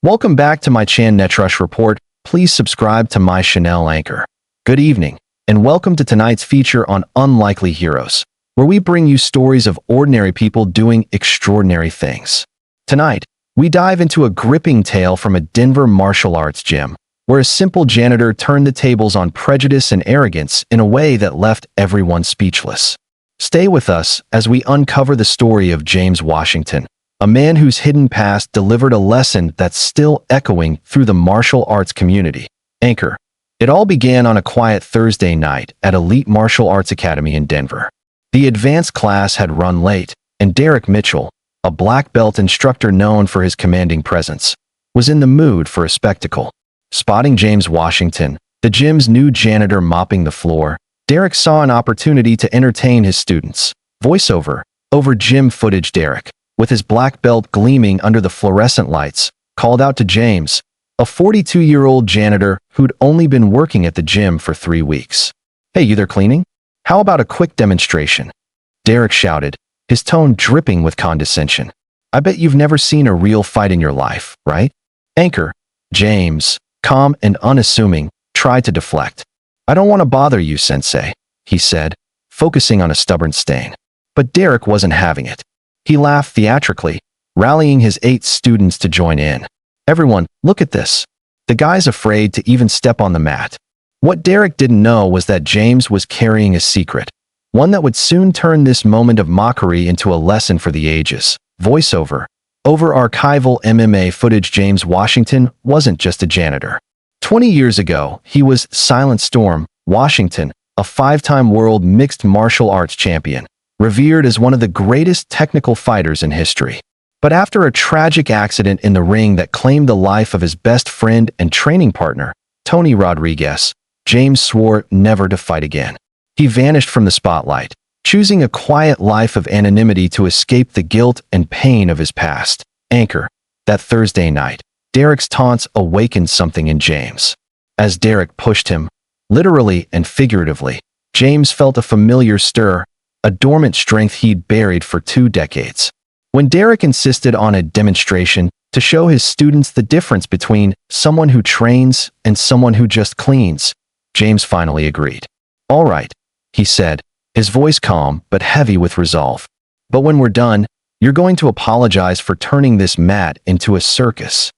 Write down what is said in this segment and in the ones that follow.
Welcome back to my Netrush report. Please subscribe to my Chanel anchor. Good evening, and welcome to tonight's feature on Unlikely Heroes, where we bring you stories of ordinary people doing extraordinary things. Tonight, we dive into a gripping tale from a Denver martial arts gym, where a simple janitor turned the tables on prejudice and arrogance in a way that left everyone speechless. Stay with us as we uncover the story of James Washington, a man whose hidden past delivered a lesson that's still echoing through the martial arts community. Anchor. It all began on a quiet Thursday night at Elite Martial Arts Academy in Denver. The advanced class had run late, and Derek Mitchell, a black belt instructor known for his commanding presence, was in the mood for a spectacle. Spotting James Washington, the gym's new janitor mopping the floor, Derek saw an opportunity to entertain his students. Voiceover over gym footage. Derek, with his black belt gleaming under the fluorescent lights, called out to James, a 42-year-old janitor who'd only been working at the gym for 3 weeks. "Hey, you there cleaning? How about a quick demonstration?" Derek shouted, his tone dripping with condescension. "I bet you've never seen a real fight in your life, right?" Anchor. James, calm and unassuming, tried to deflect. "I don't want to bother you, Sensei," he said, focusing on a stubborn stain. But Derek wasn't having it. He laughed theatrically, rallying his 8 students to join in. "Everyone, look at this." The guy's afraid to even step on the mat. What Derek didn't know was that James was carrying a secret, one that would soon turn this moment of mockery into a lesson for the ages. Voiceover over archival MMA footage. James Washington wasn't just a janitor. 20 years ago, he was Silent Storm Washington, a 5-time world mixed martial arts champion, revered as one of the greatest technical fighters in history. But after a tragic accident in the ring that claimed the life of his best friend and training partner, Tony Rodriguez, James swore never to fight again. He vanished from the spotlight, choosing a quiet life of anonymity to escape the guilt and pain of his past. Anchor. That Thursday night, Derek's taunts awakened something in James. As Derek pushed him, literally and figuratively, James felt a familiar stir, a dormant strength he'd buried for 2 decades. When Derek insisted on a demonstration to show his students the difference between someone who trains and someone who just cleans, James finally agreed. "All right," he said, his voice calm but heavy with resolve. "But when we're done, you're going to apologize for turning this mat into a circus."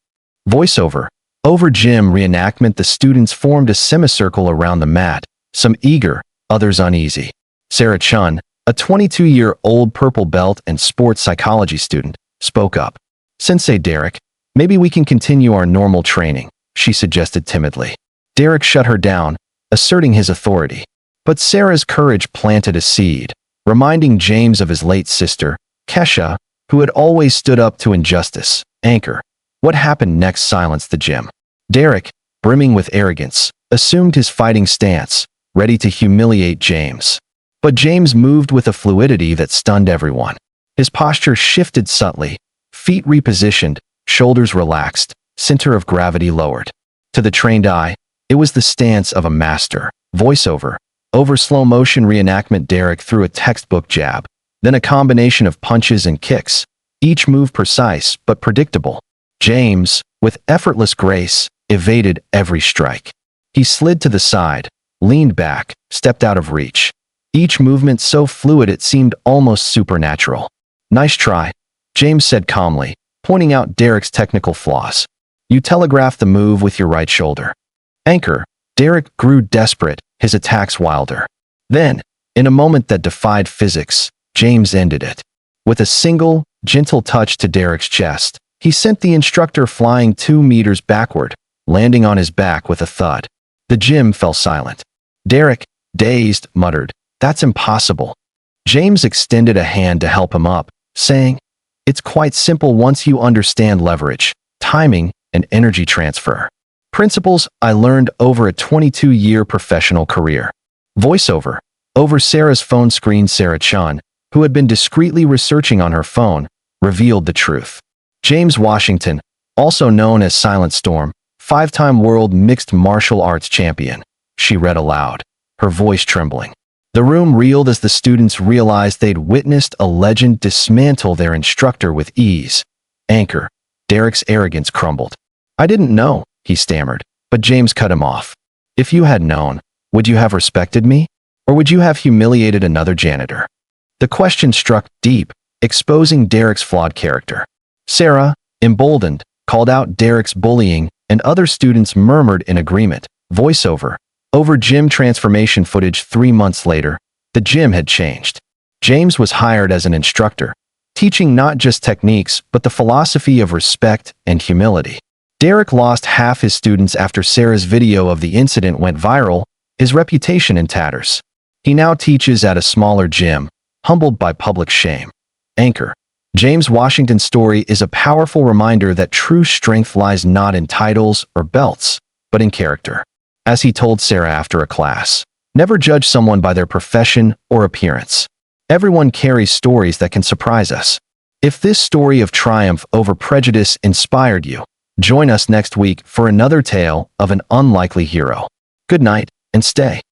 Voiceover over gym reenactment. The students formed a semicircle around the mat, some eager, others uneasy. Sarah Chun, a 22-year-old purple belt and sports psychology student, spoke up. "Sensei Derek, maybe we can continue our normal training," she suggested timidly. Derek shut her down, asserting his authority. But Sarah's courage planted a seed, reminding James of his late sister, Kesha, who had always stood up to injustice. Anchor. What happened next silenced the gym. Derek, brimming with arrogance, assumed his fighting stance, ready to humiliate James. But James moved with a fluidity that stunned everyone. His posture shifted subtly, feet repositioned, shoulders relaxed, center of gravity lowered. To the trained eye, it was the stance of a master. Voiceover over slow-motion reenactment. Derek threw a textbook jab, then a combination of punches and kicks, each move precise but predictable. James, with effortless grace, evaded every strike. He slid to the side, leaned back, stepped out of reach. Each movement so fluid it seemed almost supernatural. "Nice try," James said calmly, pointing out Derek's technical flaws. "You telegraphed the move with your right shoulder." Anchor. Derek grew desperate, his attacks wilder. Then, in a moment that defied physics, James ended it. With a single, gentle touch to Derek's chest, he sent the instructor flying 2 meters backward, landing on his back with a thud. The gym fell silent. Derek, dazed, muttered, "That's impossible." James extended a hand to help him up, saying, "It's quite simple once you understand leverage, timing, and energy transfer. Principles I learned over a 22-year professional career." Voiceover over Sarah's phone screen. Sarah Chun, who had been discreetly researching on her phone, revealed the truth. James Washington, also known as Silent Storm, 5-time world mixed martial arts champion, she read aloud, her voice trembling. The room reeled as the students realized they'd witnessed a legend dismantle their instructor with ease. Anchor. Derek's arrogance crumbled. I didn't know, he stammered, but James cut him off. If you had known, would you have respected me? Or would you have humiliated another janitor? The question struck deep, exposing Derek's flawed character. Sarah, emboldened, called out Derek's bullying, and other students murmured in agreement. Voiceover. Over gym transformation footage 3 months later, the gym had changed. James was hired as an instructor, teaching not just techniques but the philosophy of respect and humility. Derek lost half his students after Sarah's video of the incident went viral, his reputation in tatters. He now teaches at a smaller gym, humbled by public shame. Anchor. James Washington's story is a powerful reminder that true strength lies not in titles or belts, but in character. As he told Sarah after a class, never judge someone by their profession or appearance. Everyone carries stories that can surprise us. If this story of triumph over prejudice inspired you, join us next week for another tale of an unlikely hero. Good night, and stay.